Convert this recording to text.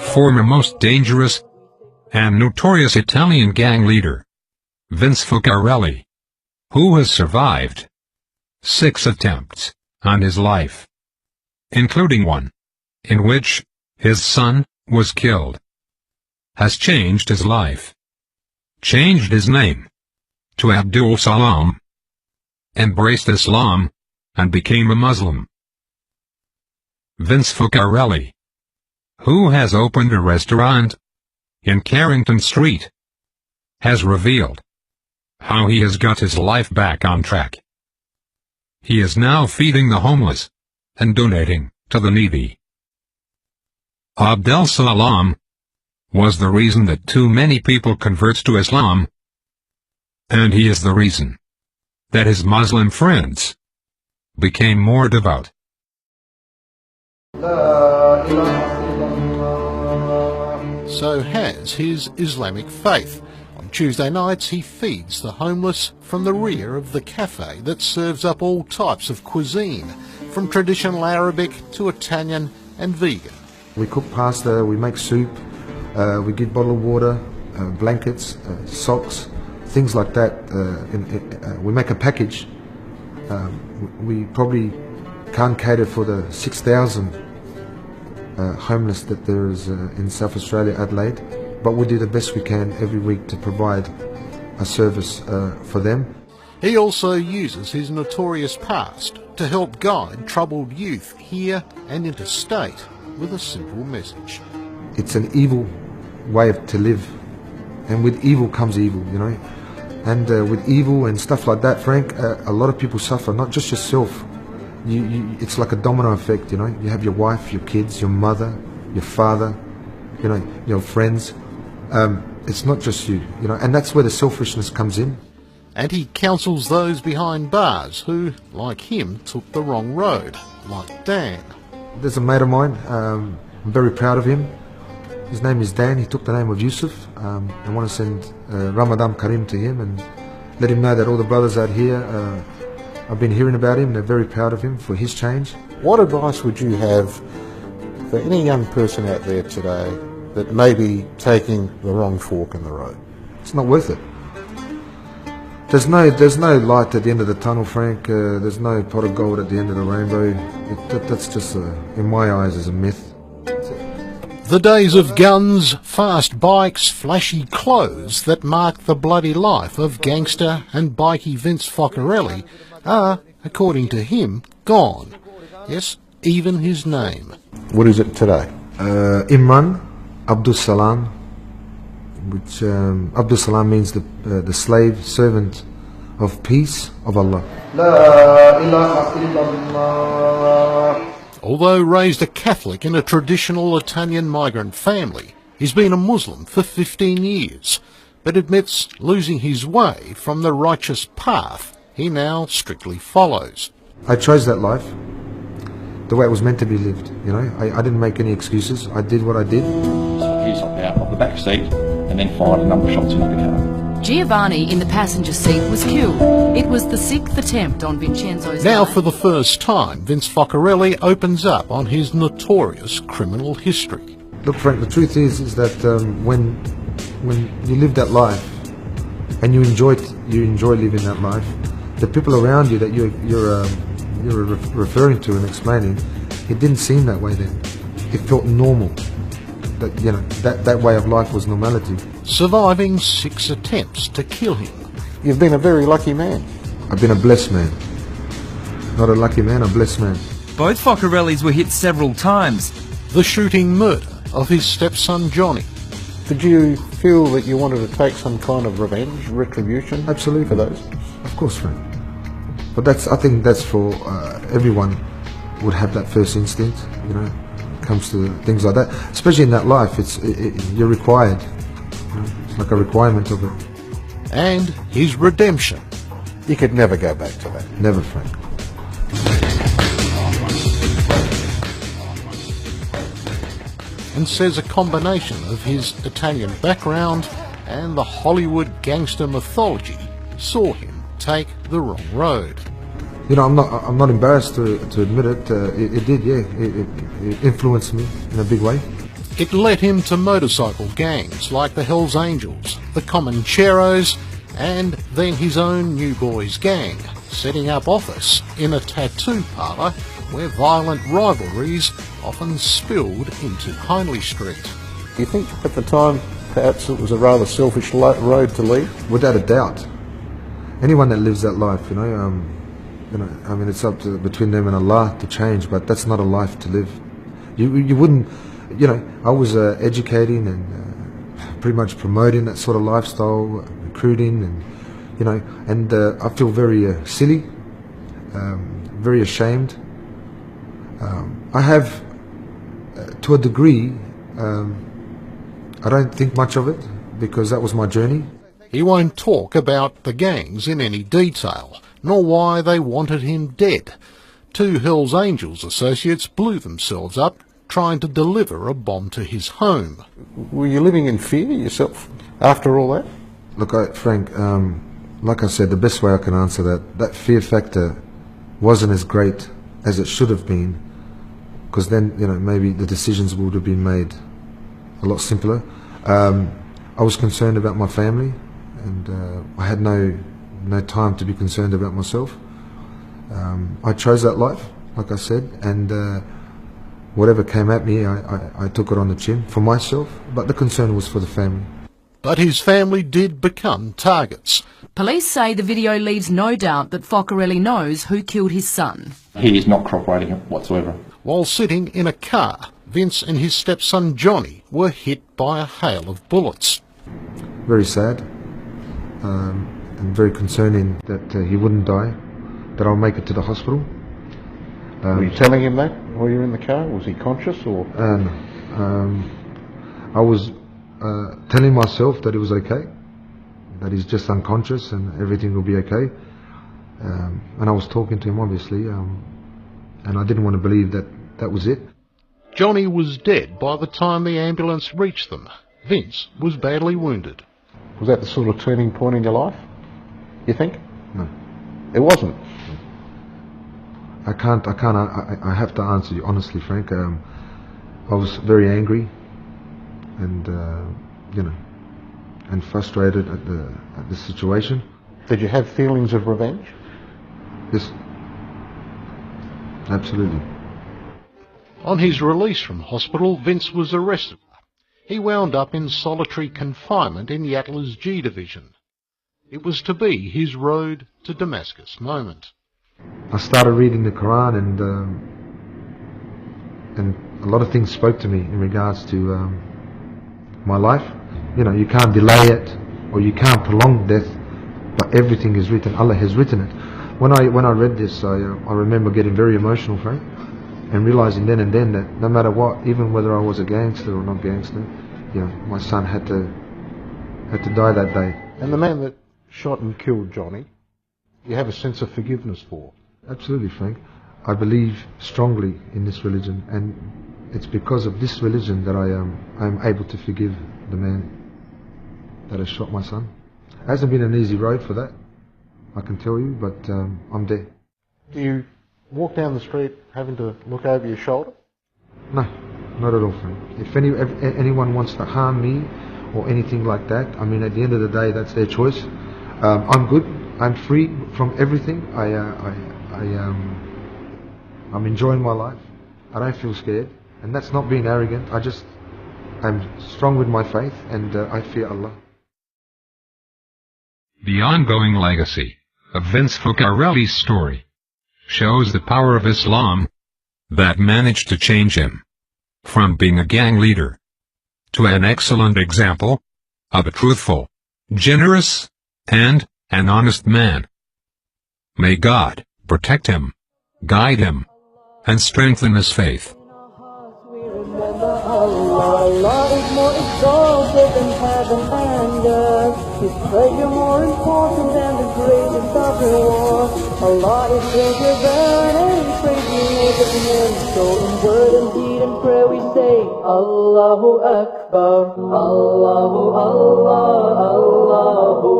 Former most dangerous and notorious Italian gang leader, Vince Focarelli, who has survived 6 attempts on his life, including one in which his son was killed, has changed his life, changed his name to Abdul Salam, embraced Islam, and became a Muslim. Vince Focarelli, who has opened a restaurant in Carrington Street, has revealed how he has got his life back on track. He is now feeding the homeless and donating to the needy. Abdel Salam was the reason that too many people convert to Islam, and he is the reason that his Muslim friends became more devout. So has his Islamic faith. On Tuesday nights he feeds the homeless from the rear of the cafe that serves up all types of cuisine, from traditional Arabic to Italian and vegan. We cook pasta, we make soup, we give bottled water, blankets, socks, things like that. We make a package. We probably can't cater for the 6,000 homeless that there is in South Australia, Adelaide, but we do the best we can every week to provide a service for them. He also uses his notorious past to help guide troubled youth here and interstate with a simple message. It's an evil way to live, and with evil comes evil, you know, and with evil and stuff like that, Frank, a lot of people suffer, not just yourself. It's like a domino effect, you know. You have your wife, your kids, your mother, your father, you know, your friends. It's not just you, you know, and that's where the selfishness comes in. And he counsels those behind bars who, like him, took the wrong road, like Dan. There's a mate of mine, I'm very proud of him. His name is Dan. He took the name of Yusuf. I want to send Ramadan Karim to him and let him know that all the brothers out here, I've been hearing about him. They're very proud of him for his change. What advice would you have for any young person out there today that may be taking the wrong fork in the road? It's not worth it. There's no light at the end of the tunnel, Frank. There's no pot of gold at the end of the rainbow. That's just, in my eyes, is a myth. The days of guns, fast bikes, flashy clothes that marked the bloody life of gangster and bikie Vince Focarelli are, according to him, gone. Yes, even his name. What is it today? Imran Abdul Salam, which Abdul Salam means the slave servant of peace of Allah. La ilaha illallah. Although raised a Catholic in a traditional Italian migrant family, he's been a Muslim for 15 years, but admits losing his way from the righteous path he now strictly follows. I chose that life the way it was meant to be lived, you know. I didn't make any excuses. I did what I did. So he hopped out of the back seat and then fired a number of shots into the car. Giovanni in the passenger seat was killed. It was the 6th attempt on Vincenzo's Now life. for the first time, Vince Focarelli opens up on his notorious criminal history. Look, Frank, the truth is that when you live that life and you enjoy living that life, the people around you that you're referring to and explaining, it didn't seem that way then. It felt normal. That, you know, that way of life was normality. Surviving 6 attempts to kill him. You've been a very lucky man. I've been a blessed man. Not a lucky man, a blessed man. Both Focarellis were hit several times. The shooting murder of his stepson Johnny. Did you feel that you wanted to take some kind of revenge, retribution? Absolutely. For those? Of course, Frank. But I think that's for everyone would have that first instinct, you know, comes to things like that. Especially in that life, you're required. You know, it's like a requirement of it. And his redemption. You could never go back to that. Never, Frank. And says a combination of his Italian background and the Hollywood gangster mythology saw him take the wrong road. You know, I'm not embarrassed to admit it. It did, yeah. It influenced me in a big way. It led him to motorcycle gangs like the Hells Angels, the Comancheros, and then his own New Boys gang, setting up office in a tattoo parlour where violent rivalries often spilled into Hindley Street. Do you think at the time perhaps it was a rather selfish road to lead? Without a doubt. Anyone that lives that life, you know, I mean, it's up to between them and Allah to change, but that's not a life to live. You wouldn't, you know, I was educating and pretty much promoting that sort of lifestyle, recruiting, and you know, and I feel very silly, very ashamed. I have, to a degree, I don't think much of it because that was my journey. He won't talk about the gangs in any detail, nor why they wanted him dead. 2 Hells Angels associates blew themselves up trying to deliver a bomb to his home. Were you living in fear yourself after all that? Look, Frank, like I said, the best way I can answer that fear factor wasn't as great as it should have been, because then, you know, maybe the decisions would have been made a lot simpler. I was concerned about my family, and I had no time to be concerned about myself. I chose that life, like I said, and whatever came at me, I took it on the chin for myself, but the concern was for the family. But his family did become targets. Police say the video leaves no doubt that Focarelli knows who killed his son. He is not cooperating whatsoever. While sitting in a car, Vince and his stepson Johnny were hit by a hail of bullets. Very sad, and very concerning that he wouldn't die, that I'll make it to the hospital. Were you telling him that while you were in the car? Was he conscious or? I was telling myself that it was okay, that he's just unconscious and everything will be okay. And I was talking to him, obviously, and I didn't want to believe that that was it. Johnny was dead by the time the ambulance reached them. Vince was badly wounded. Was that the sort of turning point in your life, you think? No. It wasn't? I have to answer you honestly, Frank. I was very angry and, you know, and frustrated at the situation. Did you have feelings of revenge? Yes. Absolutely. On his release from hospital, Vince was arrested. He wound up in solitary confinement in Yatla's G Division. It was to be his road to Damascus moment. I started reading the Quran, and a lot of things spoke to me in regards to my life. You know, you can't delay it, or you can't prolong death, but everything is written. Allah has written it. When I read this, I remember getting very emotional, Frank, and realizing then and then that no matter what, even whether I was a gangster or not gangster, you know, my son had to die that day. And the man that shot and killed Johnny, you have a sense of forgiveness for? Absolutely, Frank. I believe strongly in this religion, and it's because of this religion that I am able to forgive the man that has shot my son. It hasn't been an easy road for that, I can tell you, but I'm there. Do you walk down the street having to look over your shoulder? No, not at all, Frank. If anyone wants to harm me or anything like that, I mean, at the end of the day, that's their choice. I'm good. I'm free from everything. I'm enjoying my life. I don't feel scared, and that's not being arrogant. I'm strong with my faith, and I fear Allah. The ongoing legacy of Vince Focarelli's story shows the power of Islam that managed to change him from being a gang leader to an excellent example of a truthful, generous, and an honest man. May God protect him, guide him, and strengthen his faith. Allah is more exalted than heaven and earth. His treasure more important than the greatest of the war. Allah is greater than any praising of men. So in word and deed and prayer we say, Allahu Akbar, Allahu Allah, Allahu